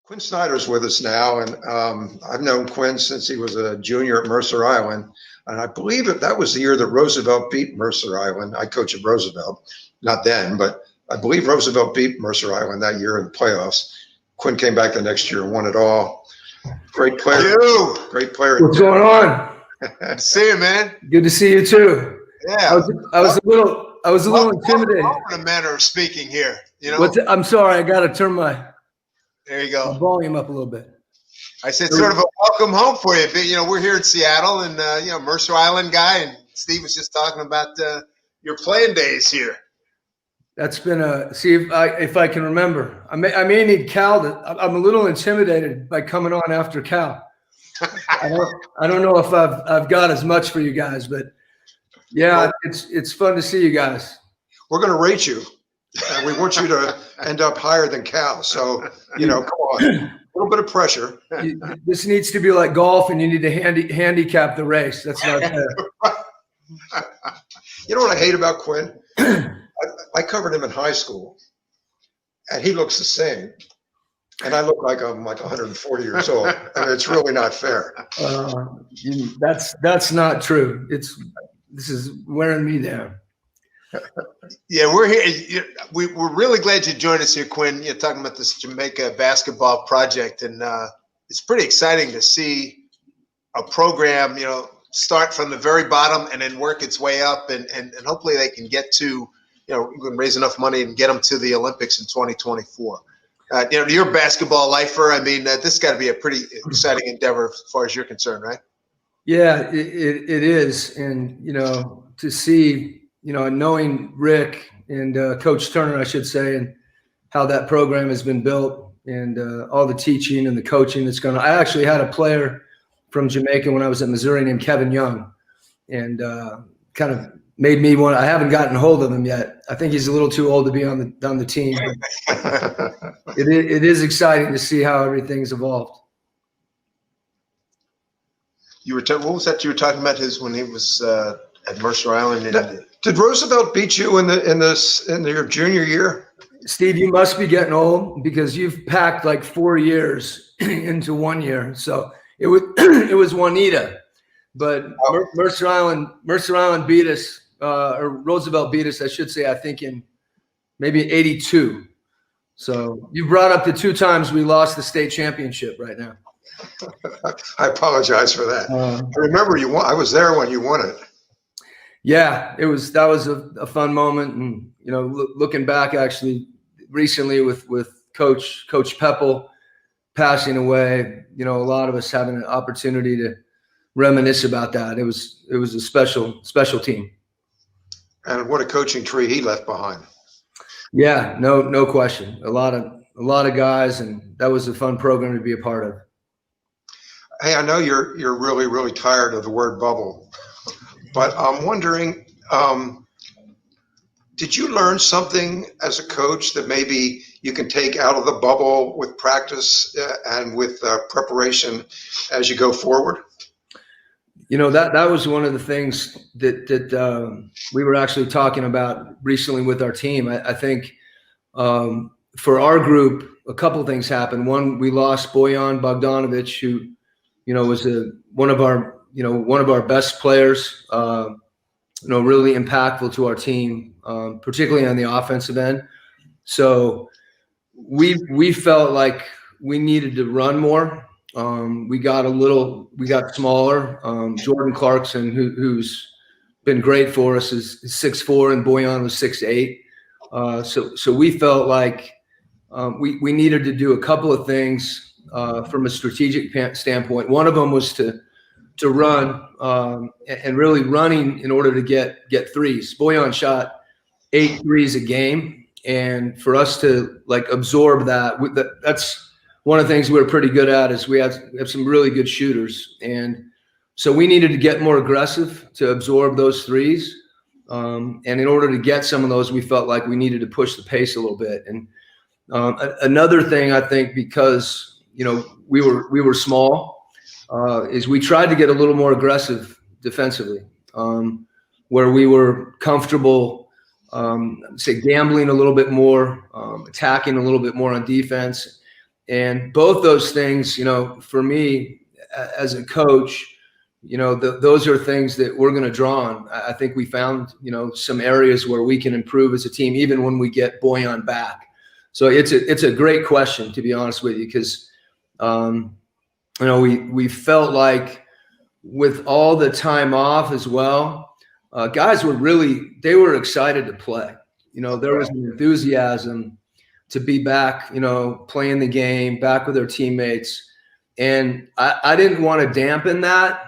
Quin Snyder's with us now, and I've known Quin since he was a junior at Mercer Island, and I believe that was the year that Roosevelt beat Mercer Island. I coached at Roosevelt, not then, but I believe Roosevelt beat Mercer Island that year in the playoffs. Quin came back the next year and won it all. Great player. Great player. What's going on? Good to see you, man. Good to see you too. Yeah. I was a little intimidated. In a manner of speaking here, you know. I'm sorry, I got to turn my volume up a little bit. I said sort of a welcome home for you. You know, we're here in Seattle, and Mercer Island guy, and Steve was just talking about your playing days here. That's been see if I can remember. I may need Cal. I'm a little intimidated by coming on after Cal. I don't know if I've got as much for you guys, but yeah, it's fun to see you guys. We're going to rate you, and we want you to end up higher than Cal. So come on, a little bit of pressure. This needs to be like golf, and you need to handicap the race. That's not fair. You know what I hate about Quin? I covered him in high school, and he looks the same. And I look like I'm like 140 years old. I mean, it's really not fair. That's not true. This is wearing me down. Yeah, we're here. We're really glad you joined us here, Quin. You're talking about this Jamaica Basketball project, and it's pretty exciting to see a program, start from the very bottom and then work its way up, and hopefully they can get to, raise enough money and get them to the Olympics in 2024. You're a basketball lifer. I mean, this got to be a pretty exciting endeavor as far as you're concerned, right? Yeah, it is. And, to see, knowing Rick and Coach Turner, I should say, and how that program has been built and all the teaching and the coaching that's going on. I actually had a player from Jamaica when I was at Missouri named Kevin Young, and kind of made me want. I haven't gotten hold of him yet. I think he's a little too old to be on the team. It is exciting to see how everything's evolved. What was that you were talking about? When he was at Mercer Island? Did Roosevelt beat you in your junior year? Steve, you must be getting old because you've packed like 4 years into 1 year. So it was Juanita, but Mercer Island beat us. Or Roosevelt beat us, I should say, I think in maybe 82. So you brought up the 2 times we lost the state championship right now. I apologize for that. I remember you won. I was there when you won it. Yeah, that was a fun moment. And, looking back actually recently with Coach Pepple passing away, a lot of us having an opportunity to reminisce about that. It was a special team. And what a coaching tree he left behind. Yeah, no question. A lot of guys, and that was a fun program to be a part of. Hey, I know you're really, really tired of the word bubble, but I'm wondering, did you learn something as a coach that maybe you can take out of the bubble with practice and with preparation as you go forward? That was one of the things that we were actually talking about recently with our team. I think for our group, a couple of things happened. One, we lost Bojan Bogdanovic, who was one of our best players. Really impactful to our team, particularly on the offensive end. So we felt like we needed to run more. We got smaller. Jordan Clarkson, who's been great for us, is 6'4", and Bojan was 6'8". So we felt like we needed to do a couple of things from a strategic standpoint. One of them was to run and really running in order to get threes. Bojan shot 8 threes a game, and for us to absorb that's one of the things we're pretty good at is we have some really good shooters. And so we needed to get more aggressive to absorb those threes. And in order to get some of those, we felt like we needed to push the pace a little bit. And another thing, I think, because, we were small, is we tried to get a little more aggressive defensively, where we were comfortable, gambling a little bit more, attacking a little bit more on defense. And both those things, for me as a coach, those are things that we're going to draw on. I think we found, some areas where we can improve as a team, even when we get Boyan back. So it's a great question, to be honest with you, because, we felt like with all the time off as well, guys they were excited to play. There was an enthusiasm to be back, playing the game, back with their teammates. And I didn't want to dampen that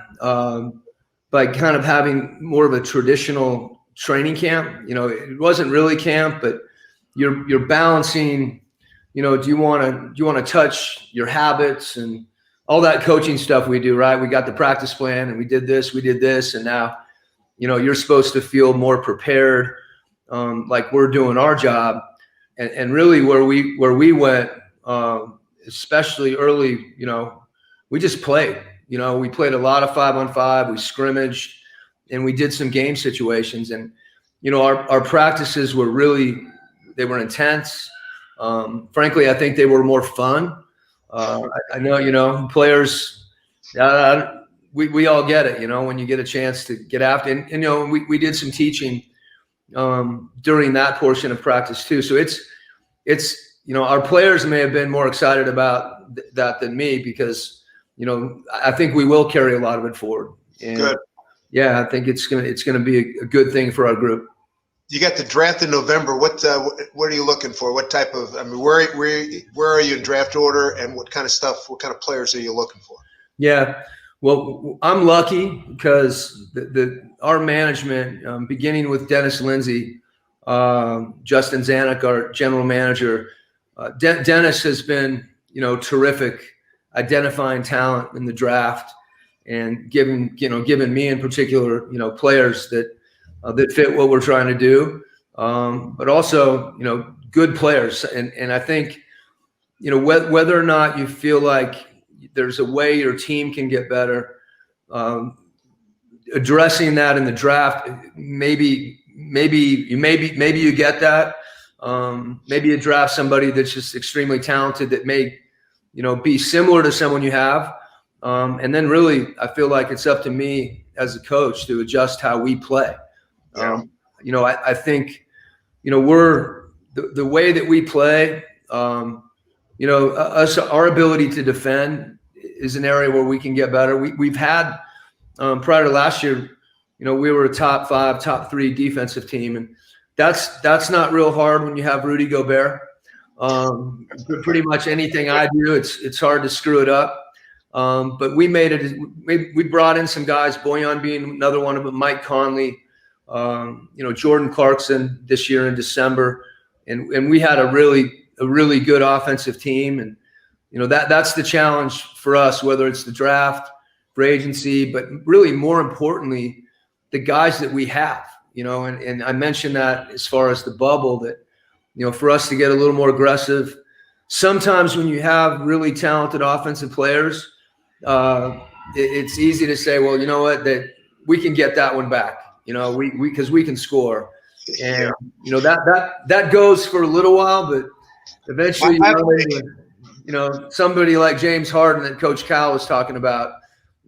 by kind of having more of a traditional training camp. It wasn't really camp, but you're balancing, do you want to touch your habits and all that coaching stuff we do, right? We got the practice plan and we did this, and now, you're supposed to feel more prepared, like we're doing our job. And really where we went, especially early, we just played. We played a lot of 5-on-5. We scrimmaged, and we did some game situations. And our practices were they were intense. Frankly, I think they were more fun. I know, players. We all get it. When you get a chance to get after, and we did some teaching during that portion of practice too. So it's our players may have been more excited about that than me, because I think we will carry a lot of it forward. And good. Yeah, I think it's gonna be a good thing for our group. You got the draft in November. What are you looking for? What type of? Where are you in draft order, and what kind of players are you looking for? Yeah. Well, I'm lucky because our management, beginning with Dennis Lindsay, Justin Zanuck, our general manager, Dennis has been, terrific identifying talent in the draft and giving me in particular, players that fit what we're trying to do, but also, good players. And I think, whether or not you feel like there's a way your team can get better, addressing that in the draft, maybe you get that. Maybe you draft somebody that's just extremely talented that may, be similar to someone you have. And then really, I feel like it's up to me as a coach to adjust how we play. Yeah. I think, we're the way that we play, our ability to defend is an area where we can get better. We've had, prior to last year, we were a top 5, top 3 defensive team. And that's not real hard when you have Rudy Gobert. Pretty much anything I do, it's hard to screw it up. But we made it. We brought in some guys, Boyan being another one of them, Mike Conley, Jordan Clarkson this year in December, and we had a really good offensive team. And that's the challenge for us, whether it's the draft, free agency, but really more importantly, the guys that we have. And I mentioned that as far as the bubble, that for us to get a little more aggressive. Sometimes when you have really talented offensive players, it's easy to say, well, you know what, that we can get that one back. Because we can score, and that goes for a little while, but eventually, somebody like James Harden that Coach Cal was talking about,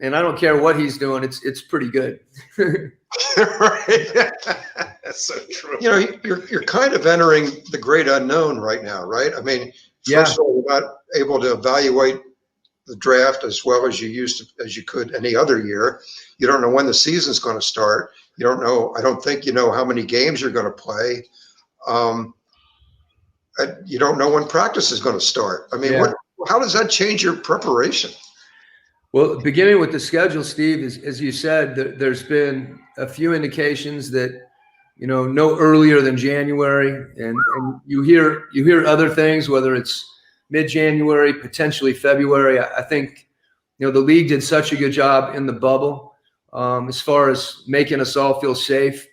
and I don't care what he's doing, it's pretty good. Right. That's so true. You're kind of entering the great unknown right now, right? I mean, first of all, you're not able to evaluate the draft as well as you could any other year. You don't know when the season's going to start. You don't know. I don't think you know how many games you're going to play. You don't know when practice is going to start. I mean, how does that change your preparation? Well, beginning with the schedule, Steve, as you said, there's been a few indications that, no earlier than January, and you hear other things, whether it's mid-January, potentially February. I think, the league did such a good job in the bubble as far as making us all feel safe.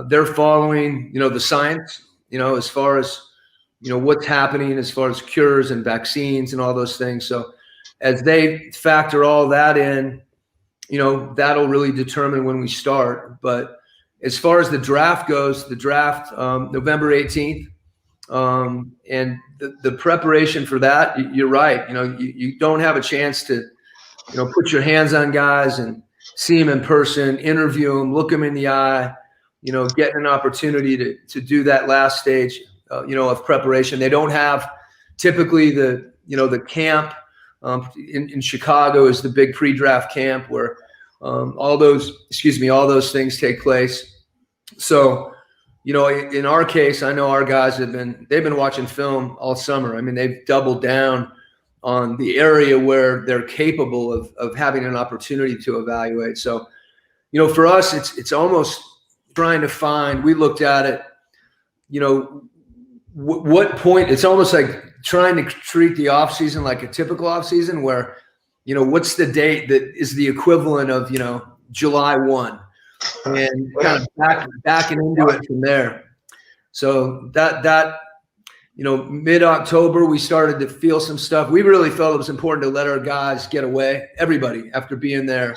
They're following, the science, as far as, what's happening as far as cures and vaccines and all those things. So as they factor all that in, that'll really determine when we start. But as far as the draft goes, November 18th, And the preparation for that, you're right. You don't have a chance to, put your hands on guys and see them in person, interview them, look them in the eye, getting an opportunity to do that last stage, of preparation. They don't have typically the camp in Chicago is the big pre-draft camp where all those things take place. So, in our case, I know our guys they've been watching film all summer. I mean, they've doubled down on the area where they're capable of having an opportunity to evaluate. So, for us, it's almost trying to find, we looked at it, what point, it's almost like trying to treat the off season like a typical off season where, what's the date that is the equivalent of, July 1 and kind of backing into it from there. So that mid-October, we started to feel some stuff. We really felt it was important to let our guys get away, everybody, after being there.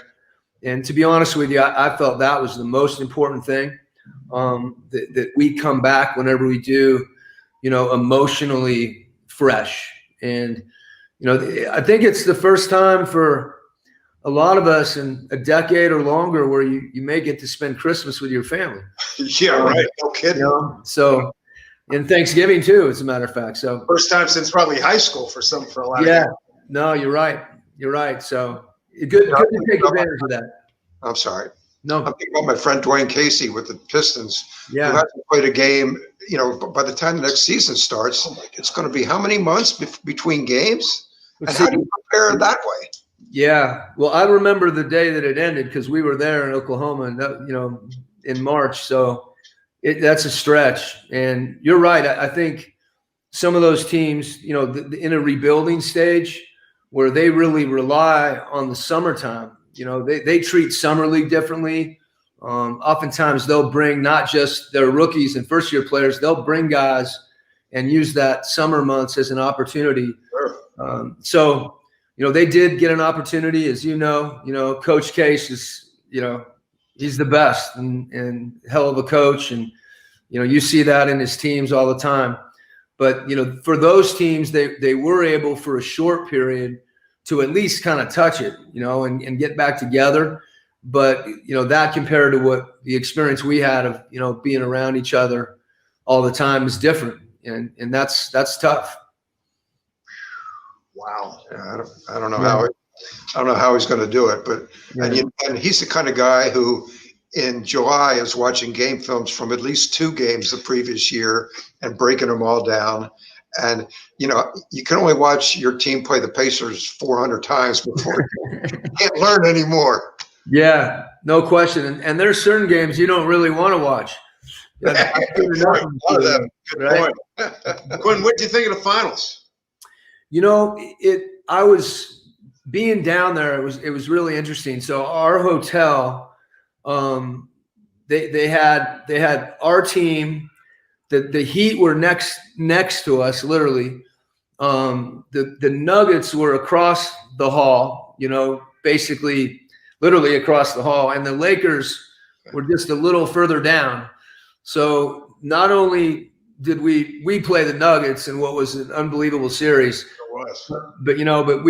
And to be honest with you, I felt that was the most important thing, that we come back whenever we do, emotionally fresh. And, I think it's the first time for a lot of us in a decade or longer where you may get to spend Christmas with your family. Yeah, right. No kidding. So, and Thanksgiving too, as a matter of fact. So first time since probably high school for a lot of people. No, you're right. You're right. So good to take advantage of that. I'm sorry. No, I'm thinking about my friend Dwayne Casey with the Pistons, who yeah, hasn't played a game. By the time the next season starts, it's going to be how many months between games? And how do you prepare that way? yeah. Well, I remember the day that it ended because we were there in Oklahoma, and in March. So that's a stretch. And you're right. I think some of those teams, in a rebuilding stage where they really rely on the summertime. They treat summer league differently. Oftentimes they'll bring not just their rookies and first year players, they'll bring guys and use that summer months as an opportunity. Sure. So, they did get an opportunity, as Coach Case is, he's the best and hell of a coach. And, you see that in his teams all the time. But, for those teams, they were able for a short period to at least kind of touch it, and get back together. But, that compared to what the experience we had of, being around each other all the time is different. And that's tough. Wow. Yeah, I don't know how he's going to do it, but and he's the kind of guy who in July is watching game films from at least 2 games the previous year and breaking them all down. And, you can only watch your team play the Pacers 400 times before you can't learn anymore. Yeah, no question. And there's certain games you don't really want to watch. Good point. Quinn, what do you think of the finals? I was being down there. It was really interesting. So our hotel, they had our team. The Heat were next to us, literally. The Nuggets were across the hall, basically literally across the hall, and the Lakers were just a little further down. So not only did we play the Nuggets in what was an unbelievable series, but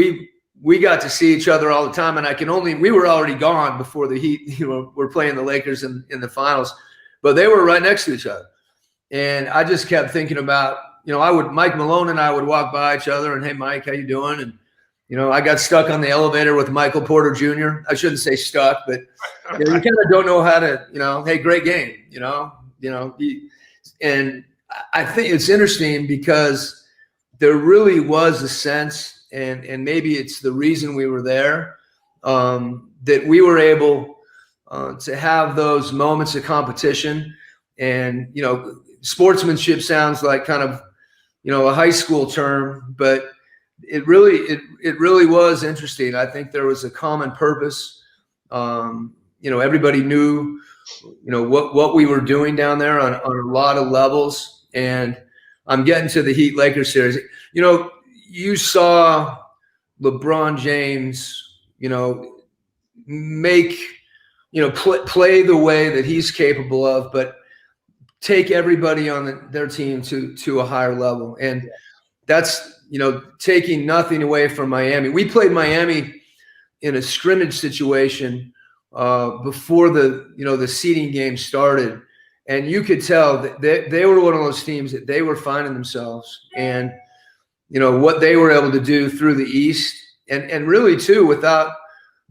we got to see each other all the time, and we were already gone before the Heat, were playing the Lakers in the finals, but they were right next to each other. And I just kept thinking about, Mike Malone and I would walk by each other and, hey, Mike, how you doing? And, I got stuck on the elevator with Michael Porter Jr. I shouldn't say stuck, but you kind of don't know how to, hey, great game, and I think it's interesting because there really was a sense, and maybe it's the reason we were there, that we were able to have those moments of competition. And, sportsmanship sounds like kind of, a high school term, but it really was interesting. I think there was a common purpose. Everybody knew, what we were doing down there on a lot of levels. And I'm getting to the Heat Lakers series. You saw LeBron James, make, play the way that he's capable of, but take everybody on their team to a higher level. And that's, taking nothing away from Miami. We played Miami in a scrimmage situation before the seeding game started. And you could tell that they were one of those teams that they were finding themselves, and what they were able to do through the East, and really too, without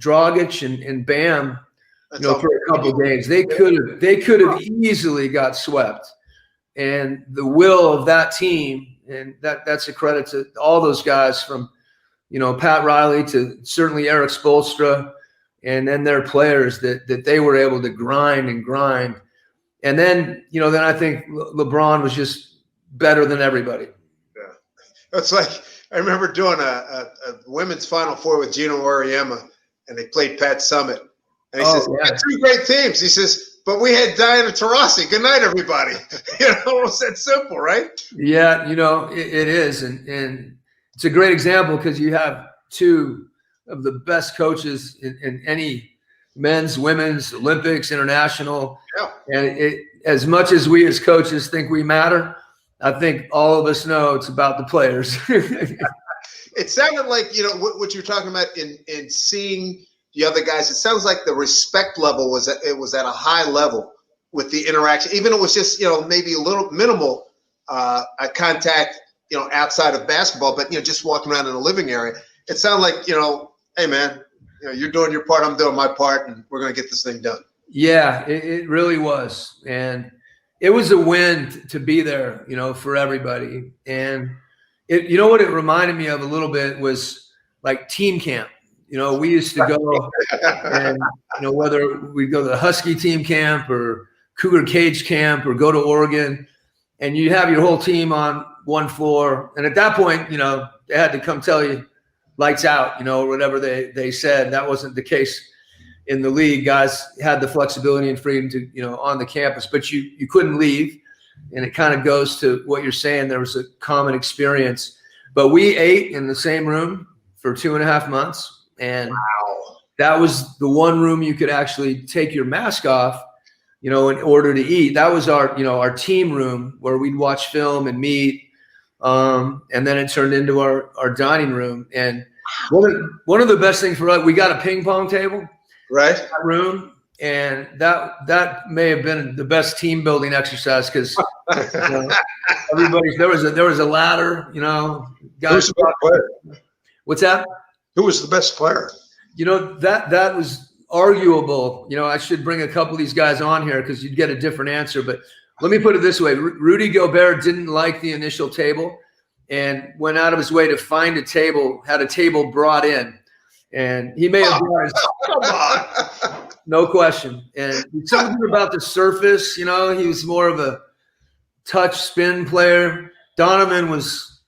Dragic and Bam, for a couple of games, they could have easily got swept. And the will of that team, and that's a credit to all those guys, from Pat Riley to certainly Eric Spoelstra, and then their players, that they were able to grind. And then, then I think LeBron was just better than everybody. Yeah. It's like, I remember doing a women's Final Four with Gino Auriemma, and they played Pat Summitt. And he says, "We had 2 great teams." He says, "But we had Diana Taurasi. Good night, everybody." It's that simple, right? Yeah, it is. And it's a great example, because you have 2 of the best coaches in any men's, women's, Olympics, international. Yeah. And as much as we as coaches think we matter, I think all of us know it's about the players. It sounded like, what you're talking about in seeing the other guys, it sounds like the respect level was at a high level with the interaction, even if it was just, maybe a little minimal contact, outside of basketball, but, just walking around in a living area. It sounded like, hey, man, you're doing your part, I'm doing my part, and we're going to get this thing done. Yeah, it really was. And it was a win to be there, for everybody. And what it reminded me of a little bit was like team camp. We used to go, and, whether we go to the Husky team camp or Cougar Cage camp or go to Oregon, and you have your whole team on one floor. And at that point, they had to come tell you lights out, or whatever they said. That wasn't the case in the league. Guys had the flexibility and freedom to, on the campus, but you couldn't leave. And it kind of goes to what you're saying. There was a common experience, but we ate in the same room for 2.5 months. And wow. That was the one room you could actually take your mask off, in order to eat. That was our team room where we'd watch film and meet. And then it turned into our dining room. And one of the best things for us, we got a ping pong table, right? In that room. And that may have been the best team building exercise, because everybody, there was a ladder, guys. Who's the best player? What's that? Who was the best player? That was arguable. I should bring a couple of these guys on here, because you'd get a different answer. But let me put it this way. Rudy Gobert didn't like the initial table and went out of his way to find a table, had a table brought in. And he may have come on. No question. And something about the surface, he was more of a touch spin player. Donovan was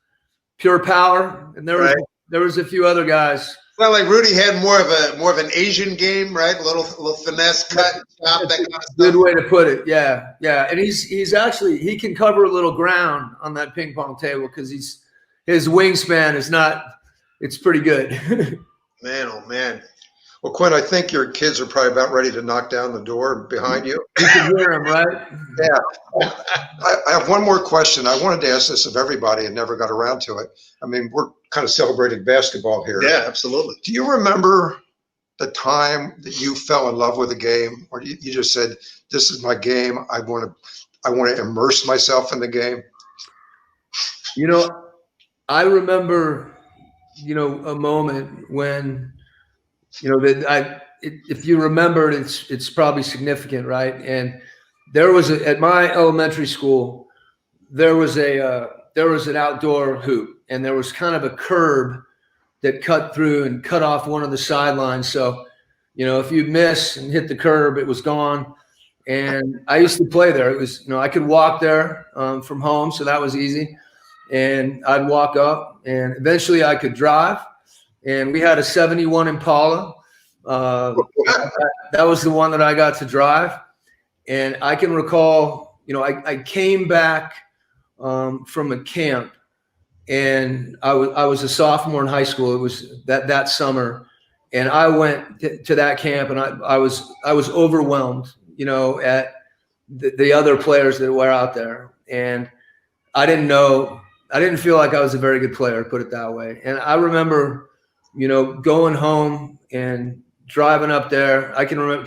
pure power. And there was a few other guys. Well, like Rudy had more of an Asian game, right? A little finesse, cut, chop, that kind of stuff. Good way to put it. Yeah. And he's actually, he can cover a little ground on that ping pong table, because his wingspan is not. It's pretty good. Man, oh man. Well, Quin, I think your kids are probably about ready to knock down the door behind you. You can hear them, right? Yeah. I have one more question. I wanted to ask this of everybody and never got around to it. I mean, we're kind of celebrating basketball here. Yeah, absolutely. Do you remember the time that you fell in love with a game, or you just said, "This is my game. I want to immerse myself in the game"? I remember, a moment when, if you remember it, it's probably significant, right? And there was at my elementary school, there was an outdoor hoop, and there was kind of a curb that cut through and cut off one of the sidelines. So, if you miss and hit the curb, it was gone. And I used to play there. It was, I could walk there from home, so that was easy. And I'd walk up, and eventually I could drive. And we had a 71 Impala. That was the one that I got to drive. And I can recall, I came back from a camp, and I was a sophomore in high school. It was that summer, and I went to that camp, and I was overwhelmed, at the other players that were out there. And I didn't feel like I was a very good player, put it that way. And I remember, going home and driving up there. I can remember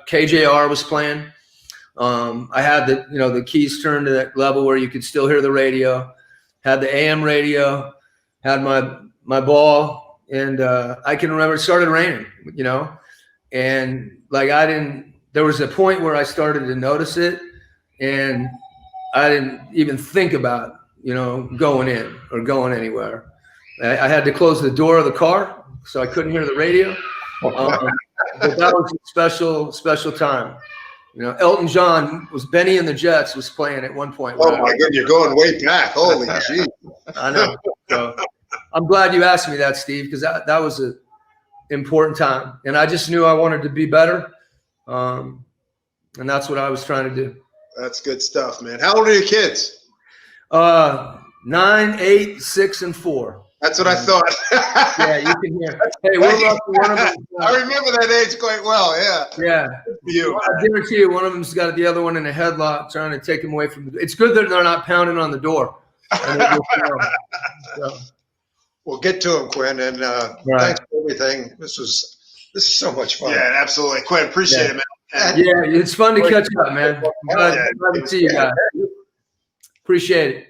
KJR was playing. I had the keys turned to that level where you could still hear the radio, had the AM radio, had my ball. And I can remember it started raining, and there was a point where I started to notice it, and I didn't even think about, going in or going anywhere. I had to close the door of the car so I couldn't hear the radio. But that was a special time. Elton John Benny and the Jets was playing at one point. Oh my goodness, you're going way back. Holy gee. I know. So I'm glad you asked me that, Steve, because that was an important time. And I just knew I wanted to be better. And that's what I was trying to do. That's good stuff, man. How old are your kids? 9, 8, 6, and 4. That's what I thought. Yeah, you can hear. Hey, we're lucky one of them. I remember that age quite well. Yeah. Yeah. You. I guarantee you, one of them's got the other one in a headlock, trying to take him away from the. It's good that they're not pounding on the door. So. We'll get to him, Quin, and thanks for everything. This is so much fun. Yeah, absolutely, Quin. Appreciate it, man. Yeah, it's fun to catch up, man. Glad to see you guys. Appreciate it.